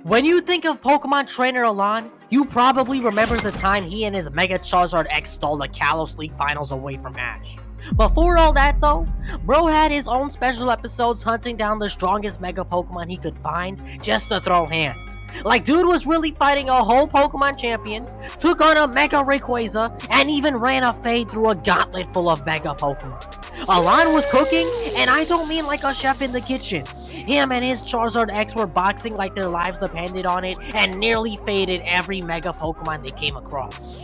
When you think of Pokemon trainer Alain, you probably remember the time he and his Mega Charizard X stole the Kalos League finals away from Ash. Before all that though, bro had his own special episodes hunting down the strongest Mega Pokemon he could find just to throw hands. Like dude was really fighting a whole Pokemon champion, took on a Mega Rayquaza, and even ran a fade through a gauntlet full of Mega Pokemon. Alain was cooking, and I don't mean like a chef in the kitchen. Him and his Charizard X were boxing like their lives depended on it and nearly faded every Mega Pokemon they came across.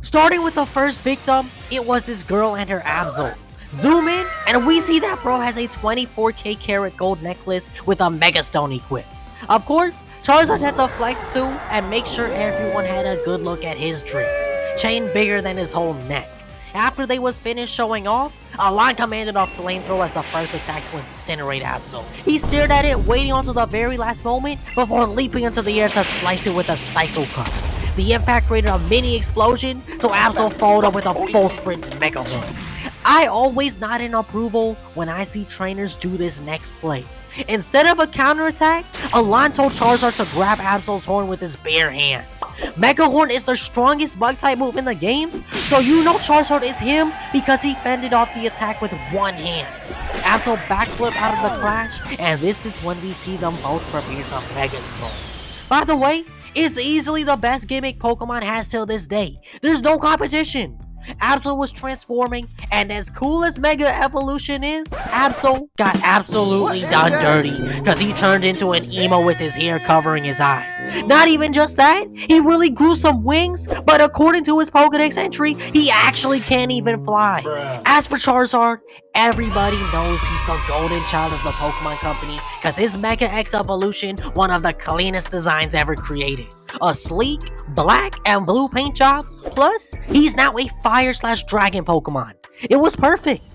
Starting with the first victim, it was this girl and her Absol. Zoom in, and we see that bro has a 24k karat gold necklace with a Mega Stone equipped. Of course, Charizard had to flex too and make sure everyone had a good look at his drip. Chain bigger than his whole neck. After they was finished showing off, Alain commanded a flamethrower as the first attack to incinerate Absol. He stared at it, waiting until the very last moment before leaping into the air to slice it with a Psycho Cup. The impact created a mini explosion, so Absol followed up with a full sprint Mega Horn. I always nod in approval when I see trainers do this next play. Instead of a counterattack, Alain told Charizard to grab Absol's horn with his bare hands. Mega Horn is the strongest bug-type move in the games, so you know Charizard is him because he fended off the attack with one hand. Absol backflipped out of the clash, and this is when we see them both prepare to Mega Evolve. By the way, it's easily the best gimmick Pokemon has till this day. There's no competition. Absol was transforming, and as cool as Mega Evolution is, Absol got absolutely done dirty because he turned into an emo with his hair covering his eye. Not even just that, he really grew some wings, but according to his Pokedex entry, he actually can't even fly. As for Charizard, everybody knows he's the golden child of the Pokemon Company because his Mega X Evolution, one of the cleanest designs ever created. A sleek, black, and blue paint job, plus he's now a fire/dragon Pokemon. It was perfect.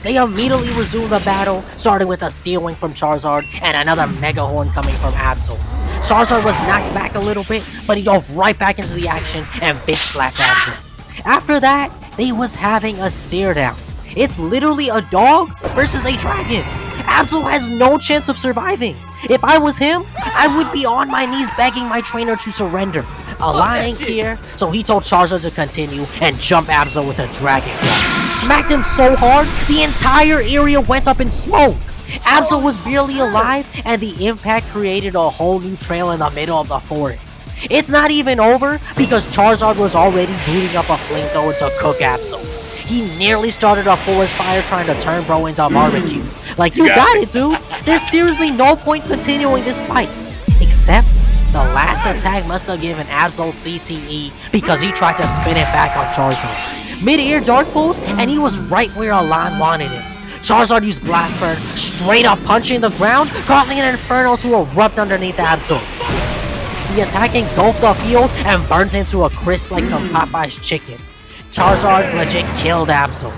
They immediately resumed the battle, starting with a Steel Wing from Charizard and another Mega Horn coming from Absol. Charizard was knocked back a little bit, but he dove right back into the action and bitch slapped Absol. After that, they was having a stare down. It's literally a dog versus a dragon. Absol has no chance of surviving. If I was him, I would be on my knees begging my trainer to surrender. Alain ain't here, so he told Charizard to continue and jump Absol with a Dragon Claw. Smacked him so hard, the entire area went up in smoke. Absol was barely alive, and the impact created a whole new trail in the middle of the forest. It's not even over, because Charizard was already booting up a flamethrower to cook Absol. He nearly started a forest fire trying to turn bro into a barbecue. Like, you got it, dude. There's seriously no point continuing this fight. Except, the last attack must have given Absol CTE because he tried to spin it back on Charizard. Mid-air Dark Pulse, and he was right where Alain wanted him. Charizard used Blast Burn, straight up punching the ground, causing an Inferno to erupt underneath Absol. The attack engulfed the field and burns him to a crisp like some Popeye's chicken. Charizard legit killed Absol.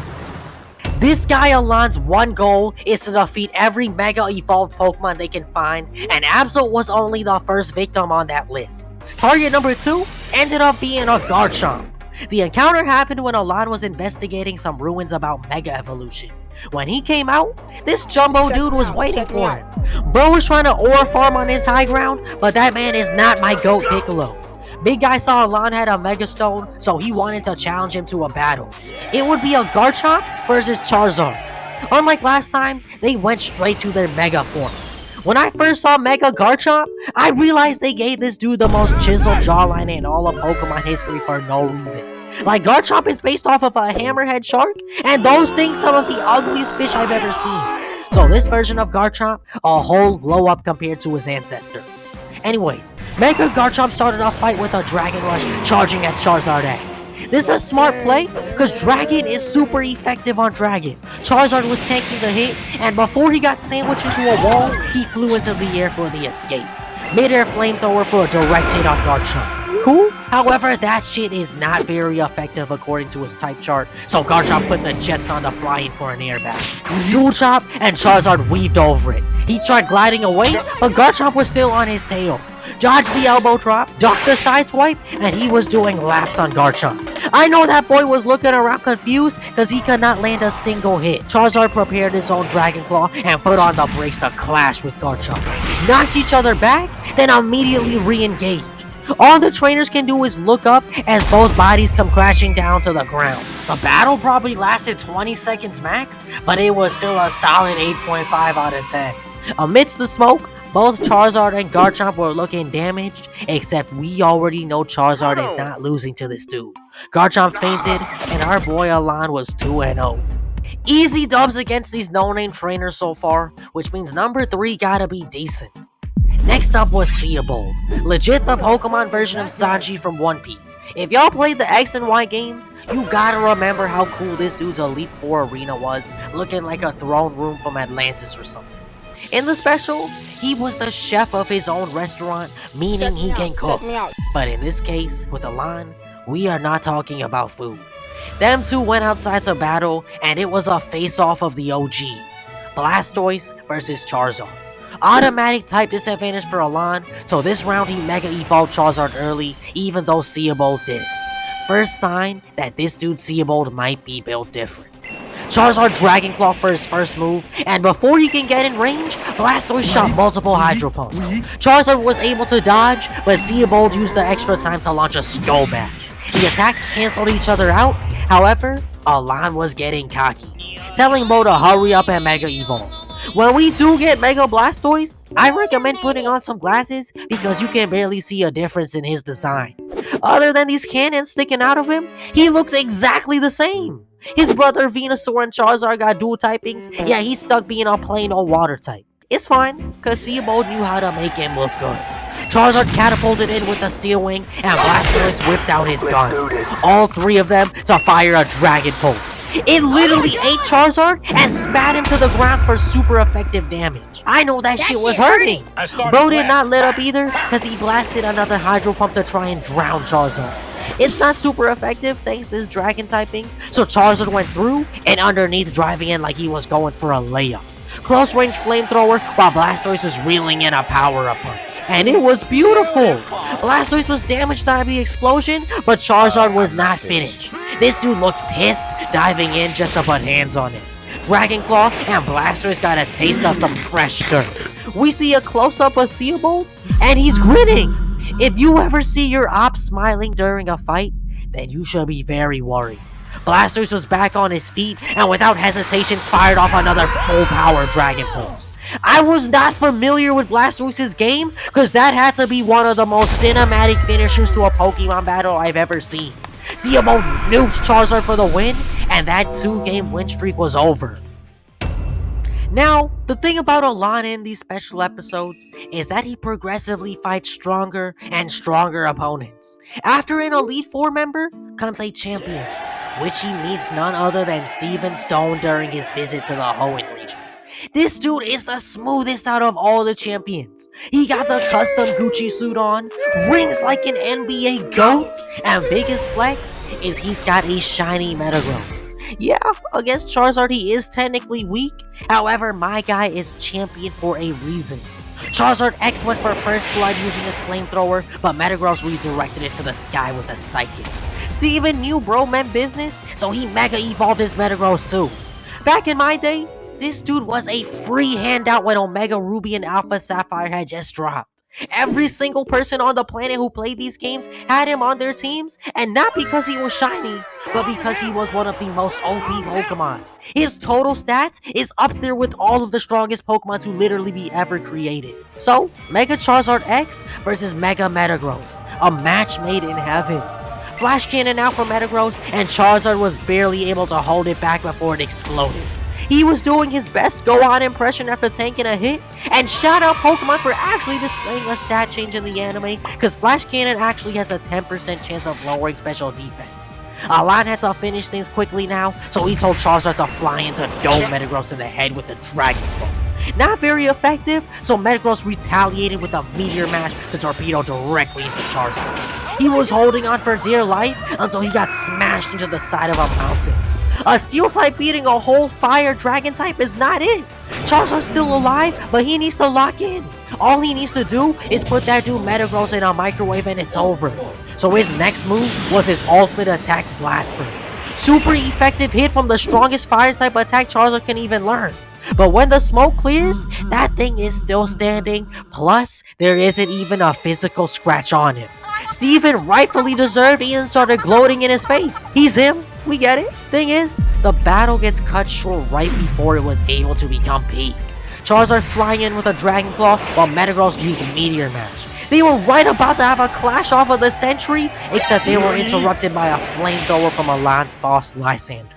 This guy Alain's one goal is to defeat every Mega Evolved Pokemon they can find, and Absol was only the first victim on that list. Target number 2 ended up being a Garchomp. The encounter happened when Alain was investigating some ruins about Mega Evolution. When he came out, this jumbo dude was waiting for him. Bro was trying to ore farm on his high ground, but that man is not my GOAT Piccolo. Big guy saw Alain had a Mega Stone, so he wanted to challenge him to a battle. It would be a Garchomp versus Charizard. Unlike last time, they went straight to their Mega form. When I first saw Mega Garchomp, I realized they gave this dude the most chiseled jawline in all of Pokemon history for no reason. Like, Garchomp is based off of a hammerhead shark, and those things some of the ugliest fish I've ever seen. So this version of Garchomp, a whole glow up compared to his ancestor. Anyways, Mega Garchomp started off fight with a Dragon Rush charging at Charizard X. This is a smart play, because Dragon is super effective on Dragon. Charizard was tanking the hit, and before he got sandwiched into a wall, he flew into the air for the escape. Mid-air flamethrower for a direct hit on Garchomp. Cool? However, that shit is not very effective according to his type chart, so Garchomp put the jets on to fly in for an airbag. Dual Chop, and Charizard weaved over it. He tried gliding away, but Garchomp was still on his tail. Dodged the elbow drop, ducked the side swipe, and he was doing laps on Garchomp. I know that boy was looking around confused because he could not land a single hit. Charizard prepared his own Dragon Claw and put on the brakes to clash with Garchomp. Knocked each other back, then immediately re-engaged. All the trainers can do is look up as both bodies come crashing down to the ground. The battle probably lasted 20 seconds max, but it was still a solid 8.5 out of 10. Amidst the smoke, both Charizard and Garchomp were looking damaged, except we already know Charizard is not losing to this dude. Garchomp fainted, and our boy Alain was 2-0. Easy dubs against these no-name trainers so far, which means number 3 gotta be decent. Next up was Siebold, legit the Pokemon version of Sanji from One Piece. If y'all played the X and Y games, you gotta remember how cool this dude's Elite Four arena was, looking like a throne room from Atlantis or something. In the special, he was the chef of his own restaurant, meaning he can cook. But in this case, with Alain, we are not talking about food. Them two went outside to battle, and it was a face-off of the OGs. Blastoise versus Charizard. Automatic type disadvantage for Alain, so this round he Mega Evolved Charizard early, even though Siebold didn't. First sign that this dude Siebold might be built different. Charizard Dragon Claw for his first move, and before he can get in range, Blastoise shot multiple Hydro Pumps. Charizard was able to dodge, but Siebold used the extra time to launch a Skull Bash. The attacks canceled each other out, however, Alain was getting cocky, telling Mo to hurry up and Mega Evolve. When we do get Mega Blastoise, I recommend putting on some glasses because you can barely see a difference in his design. Other than these cannons sticking out of him, he looks exactly the same. His brother Venusaur and Charizard got dual typings, yeah, he's stuck being a plain old water type. It's fine, cause Siebold knew how to make him look good. Charizard catapulted in with a Steel Wing, and Blastoise whipped out his guns. All 3 of them to fire a Dragon Pulse. It literally ate Charizard and spat him to the ground for super effective damage. I know that shit was hurting. Bro did not let up either, cause he blasted another Hydro Pump to try and drown Charizard. It's not super effective thanks to his Dragon typing, so Charizard went through and underneath driving in like he was going for a layup. Close range flamethrower while Blastoise was reeling in a power-up punch. And it was beautiful! Blastoise was damaged by the explosion, but Charizard was not finished. This dude looked pissed, diving in just to put hands on it. Dragon Claw and Blastoise got a taste of some fresh dirt. We see a close-up of Siebold, and he's grinning! If you ever see your op smiling during a fight, then you should be very worried. Blastoise was back on his feet and without hesitation fired off another full power Dragon Pulse. I was not familiar with Blastoise's game because that had to be one of the most cinematic finishers to a Pokemon battle I've ever seen. Siebold nuked Charizard for the win, and that 2-game win streak was over. Now, the thing about Alain in these special episodes is that he progressively fights stronger and stronger opponents. After an Elite Four member comes a champion, which he meets none other than Steven Stone during his visit to the Hoenn region. This dude is the smoothest out of all the champions. He got the custom Gucci suit on, rings like an NBA GOAT, and biggest flex is he's got a shiny Metagross. Yeah, against Charizard he is technically weak, however my guy is champion for a reason. Charizard X went for first blood using his flamethrower, but Metagross redirected it to the sky with a Psychic. Steven knew bro meant business, so he Mega Evolved his Metagross too. Back in my day, this dude was a free handout when Omega Ruby and Alpha Sapphire had just dropped. Every single person on the planet who played these games had him on their teams, and not because he was shiny, but because he was one of the most OP Pokemon. His total stats is up there with all of the strongest Pokemon to literally be ever created. So, Mega Charizard X versus Mega Metagross, a match made in heaven. Flash Cannon out for Metagross, and Charizard was barely able to hold it back before it exploded. He was doing his best go-on impression after tanking a hit, and shout out Pokemon for actually displaying a stat change in the anime, cause Flash Cannon actually has a 10% chance of lowering special defense. Alain had to finish things quickly now, so he told Charizard to fly into Dome Metagross in the head with the Dragon Claw. Not very effective, so Metagross retaliated with a Meteor Mash to torpedo directly into Charizard. He was holding on for dear life until he got smashed into the side of a mountain. A Steel type beating a whole Fire Dragon type is not it. Charizard's still alive, but he needs to lock in. All he needs to do is put that dude Metagross in a microwave and it's over. So his next move was his ultimate attack, Blastburst. Super effective hit from the strongest fire type attack Charizard can even learn. But when the smoke clears, that thing is still standing, plus there isn't even a physical scratch on him. Steven rightfully deserved Ian started gloating in his face. He's him, we get it. Thing is, the battle gets cut short right before it was able to become peak. Charizard flying in with a Dragon Claw while Metagross used Meteor Mash. They were right about to have a clash off of the century, except they were interrupted by a flamethrower from Alain's boss, Lysander.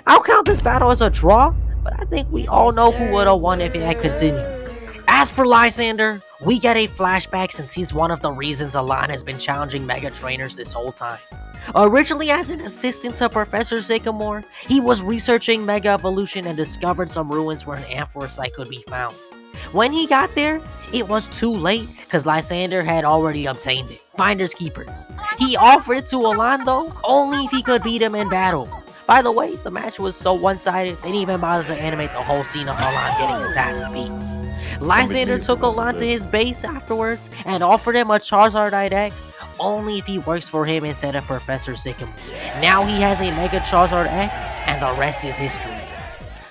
I'll count this battle as a draw, but I think we all know who would have won if it had continued. As for Lysander, we get a flashback since he's one of the reasons Alain has been challenging Mega Trainers this whole time. Originally as an assistant to Professor Sycamore, he was researching Mega Evolution and discovered some ruins where an Ampharocyte could be found. When he got there, it was too late because Lysander had already obtained it. Finders keepers. He offered it to Alain though, only if he could beat him in battle. By the way, the match was so one-sided, they didn't even bother to animate the whole scene of Alain getting his ass beat. Lysander took Alain to his base afterwards and offered him a Charizard X only if he works for him instead of Professor Sycamore. Now he has a Mega Charizard X and the rest is history.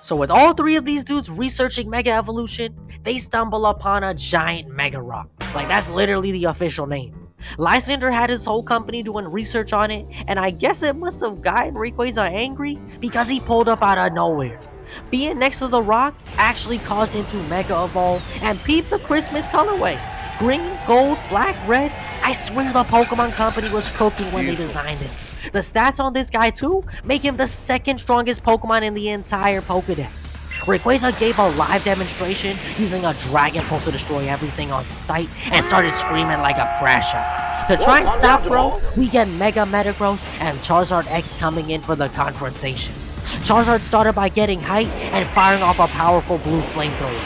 So with all three of these dudes researching Mega Evolution, they stumble upon a giant Mega Rock. Like, that's literally the official name. Lysander had his whole company doing research on it, and I guess it must have gotten Rayquaza angry because he pulled up out of nowhere. Being next to the rock actually caused him to Mega Evolve and peep the Christmas colorway. Green, gold, black, red. I swear the Pokemon Company was cooking when they designed it. The stats on this guy too make him the second strongest Pokemon in the entire Pokedex. Rayquaza gave a live demonstration using a Dragon Pulse to destroy everything on sight and started screaming like a crash out. To try and stop bro, we get Mega Metagross and Charizard X coming in for the confrontation. Charizard started by getting height and firing off a powerful blue flamethrower.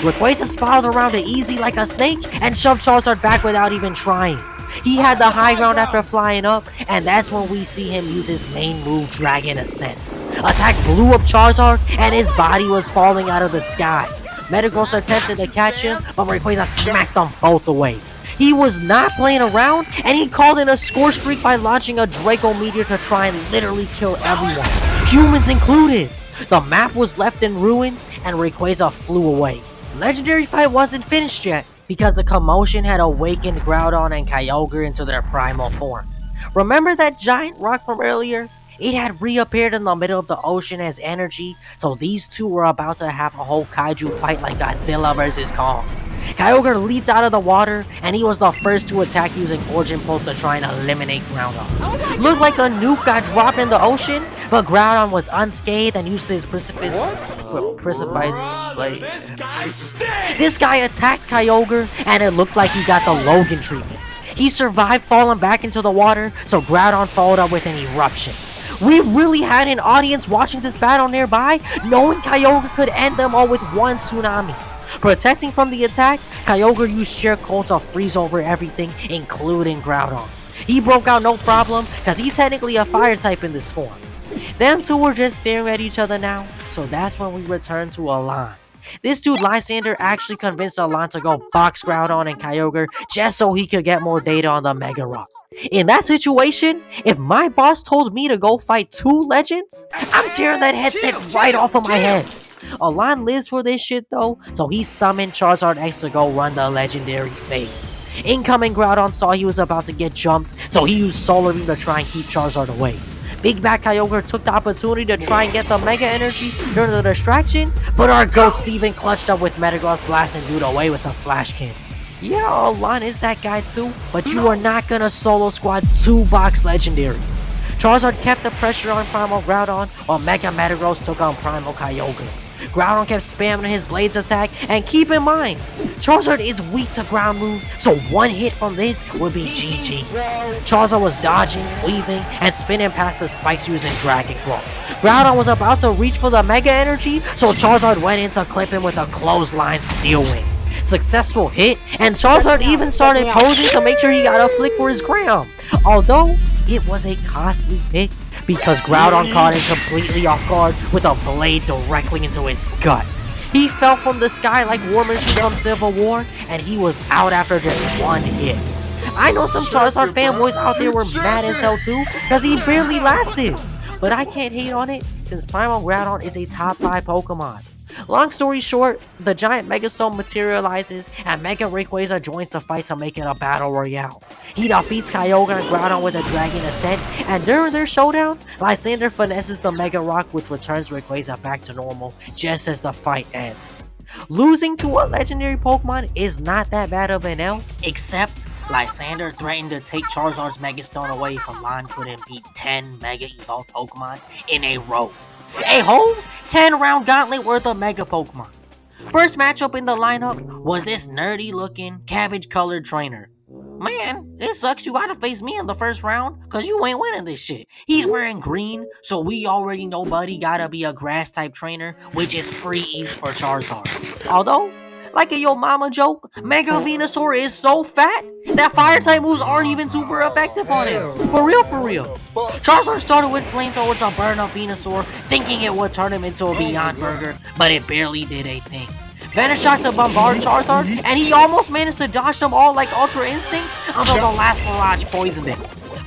Rayquaza spiraled around it easy like a snake and shoved Charizard back without even trying. He had the high ground after flying up, and that's when we see him use his main move, Dragon Ascent. Attack blew up Charizard, and his body was falling out of the sky. Metagross attempted to catch him, but Rayquaza smacked them both away. He was not playing around, and he called in a score streak by launching a Draco Meteor to try and literally kill everyone, humans included. The map was left in ruins, and Rayquaza flew away. Legendary fight wasn't finished yet, because the commotion had awakened Groudon and Kyogre into their primal forms. Remember that giant rock from earlier? It had reappeared in the middle of the ocean as energy, so these two were about to have a whole kaiju fight like Godzilla vs. Kong. Kyogre leaped out of the water, and he was the first to attack using Origin Pulse to try and eliminate Groudon. Looked like a nuke got dropped in the ocean, but Groudon was unscathed and used his Precipice Blade. This guy attacked Kyogre, and it looked like he got the Logan treatment. He survived falling back into the water, so Groudon followed up with an eruption. We really had an audience watching this battle nearby, knowing Kyogre could end them all with one tsunami. Protecting from the attack, Kyogre used Sheer Cold to freeze over everything, including Groudon. He broke out no problem, cause he's technically a fire type in this form. Them two were just staring at each other now, so that's when we return to Alain. This dude Lysander actually convinced Alain to go box Groudon and Kyogre just so he could get more data on the Mega Rock. In that situation, if my boss told me to go fight two legends, I'm tearing that headset right off of my head. Alain lives for this shit though, so he summoned Charizard X to go run the legendary fate. Incoming Groudon saw he was about to get jumped, so he used Solar Beam to try and keep Charizard away. Big Bad Kyogre took the opportunity to try and get the Mega Energy during the distraction, but our GOAT Steven clutched up with Metagross Blast and dude away with a Flash Cannon. Yeah, Alain is that guy too, but you are not gonna solo squad two box legendaries. Charizard kept the pressure on Primal Groudon, while Mega Metagross took on Primal Kyogre. Groudon kept spamming his Blades attack, and keep in mind, Charizard is weak to ground moves, so one hit from this would be GG. Charizard was dodging, weaving, and spinning past the spikes using Dragon Claw. Groudon was about to reach for the Mega Energy, so Charizard went in to clip him with a clothesline Steel Wing. Successful hit, and Charizard even started posing to make sure he got a flick for his crown. Although, it was a costly pick because Groudon caught him completely off guard with a blade directly into his gut. He fell from the sky like War Machine from Civil War, and he was out after just one hit. I know some Charizard fanboys out there were mad as hell too, cause he barely lasted. But I can't hate on it, since Primal Groudon is a top 5 Pokemon. Long story short, the giant Megastone materializes, and Mega Rayquaza joins the fight to make it a battle royale. He defeats Kyogre and Groudon with a Dragon Ascent, and during their showdown, Lysander finesses the Mega Rock, which returns Rayquaza back to normal just as the fight ends. Losing to a legendary Pokemon is not that bad of an L, except Lysander threatened to take Charizard's Megastone away if Alain couldn't beat 10 Mega Evolved Pokemon in a row. A whole 10-round gauntlet worth of Mega Pokemon. First matchup in the lineup was this nerdy looking cabbage colored trainer. Man, it sucks you gotta face me in the first round, cause you ain't winning this shit. He's wearing green, so we already know Buddy gotta be a grass type trainer, which is free eats for Charizard. Although, like a yo mama joke, Mega Venusaur is so fat that fire type moves aren't even super effective on him. For real, for real. Charizard started with flamethrower to burn up Venusaur, thinking it would turn him into a Beyond Burger, but it barely did a thing. Venusaur to bombard Charizard, and he almost managed to dodge them all like Ultra Instinct until the last barrage poisoned him.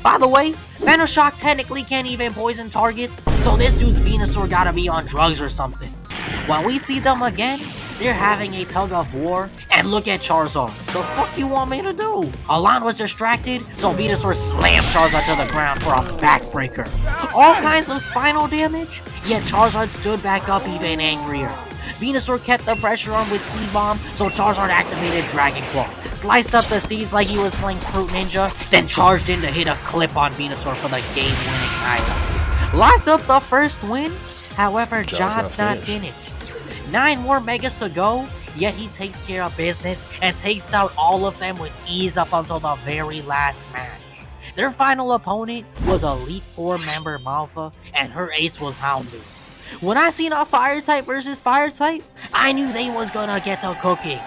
By the way, Venusaur technically can't even poison targets, so this dude's Venusaur gotta be on drugs or something. When we see them again, they're having a tug of war, and look at Charizard. The fuck you want me to do? Alain was distracted, so Venusaur slammed Charizard to the ground for a backbreaker. All kinds of spinal damage, yet Charizard stood back up even angrier. Venusaur kept the pressure on with Seed Bomb, so Charizard activated Dragon Claw, sliced up the seeds like he was playing Fruit Ninja, then charged in to hit a clip on Venusaur for the game-winning knockout. Locked up the first win, however, job's not finished. 9 more Megas to go, yet he takes care of business and takes out all of them with ease up until the very last match. Their final opponent was Elite Four member Malva, and her ace was Houndoom. When I seen a fire type versus fire type, I knew they was gonna get to cooking.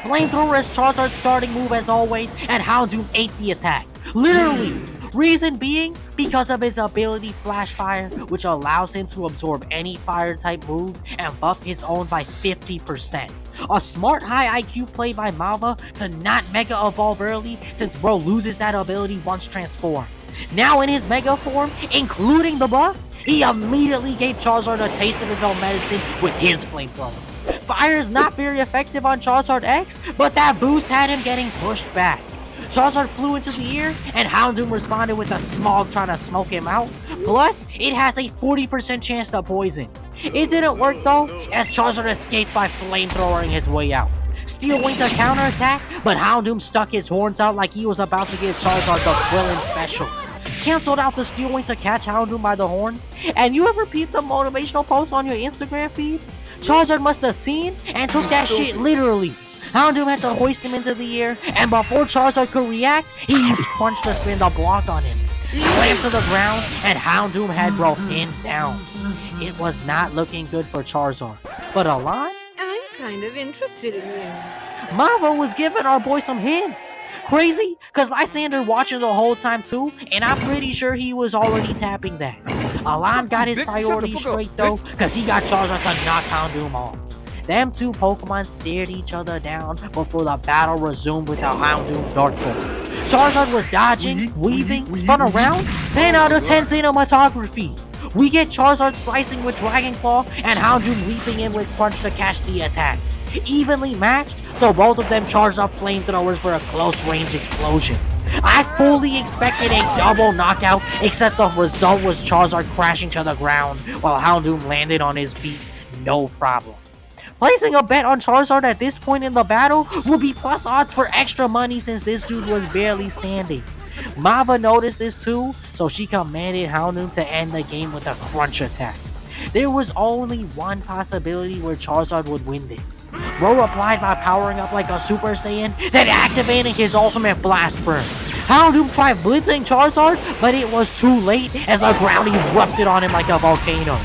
Flamethrower is Charizard's starting move as always, and Houndoom ate the attack. Literally! Reason being, because of his ability Flash Fire, which allows him to absorb any fire type moves and buff his own by 50%. A smart high IQ play by Malva to not Mega Evolve early, since bro loses that ability once transformed. Now in his Mega form, including the buff, he immediately gave Charizard a taste of his own medicine with his Flamethrower. Fire is not very effective on Charizard X, but that boost had him getting pushed back. Charizard flew into the air, and Houndoom responded with a Smog trying to smoke him out. Plus, it has a 40% chance to poison. It didn't work though, as Charizard escaped by flamethrowing his way out. Steel Wing to counterattack, but Houndoom stuck his horns out like he was about to give Charizard the Krillin special. Cancelled out the Steel Wing to catch Houndoom by the horns, and you ever peeped the motivational post on your Instagram feed? Charizard must have seen and took that shit literally. Houndoom had to hoist him into the air, and before Charizard could react, he used Crunch to spin the block on him. Slammed to the ground, and Houndoom had bro pinned down. It was not looking good for Charizard. But Alain? I'm kind of interested in you. Malva was giving our boy some hints. Crazy? Cause Lysander watching the whole time too, and I'm pretty sure he was already tapping that. Alain got his priorities straight though, cause he got Charizard to knock Houndoom off. Them two Pokemon stared each other down before the battle resumed with the Houndoom Dark Pulse. Charizard was dodging, weaving, spun around, 10 out of 10 cinematography. We get Charizard slicing with Dragon Claw and Houndoom leaping in with Crunch to catch the attack. Evenly matched, so both of them charged up flamethrowers for a close range explosion. I fully expected a double knockout, except the result was Charizard crashing to the ground while Houndoom landed on his feet, no problem. Placing a bet on Charizard at this point in the battle would be plus odds for extra money since this dude was barely standing. Malva noticed this too, so she commanded Houndoom to end the game with a Crunch attack. There was only one possibility where Charizard would win this. Bro replied by powering up like a Super Saiyan, then activating his ultimate Blast Burn. Houndoom tried blitzing Charizard, but it was too late as the ground erupted on him like a volcano.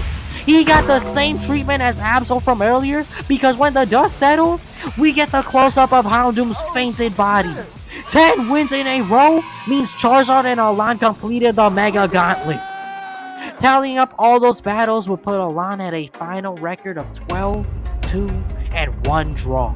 He got the same treatment as Absol from earlier, because when the dust settles, we get the close-up of Houndoom's fainted body. 10 wins in a row means Charizard and Alain completed the Mega Gauntlet. Tallying up all those battles would put Alain at a final record of 12, 2, and 1 draw.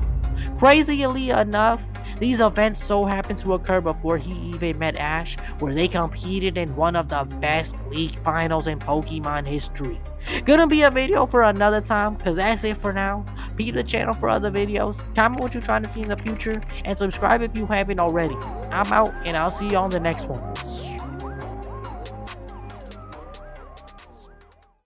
Crazily enough, these events so happened to occur before he even met Ash, where they competed in one of the best league finals in Pokemon history. Gonna be a video for another time, cause that's it for now. Peep the channel for other videos, comment what you're trying to see in the future, and subscribe if you haven't already. I'm out, and I'll see you on the next one.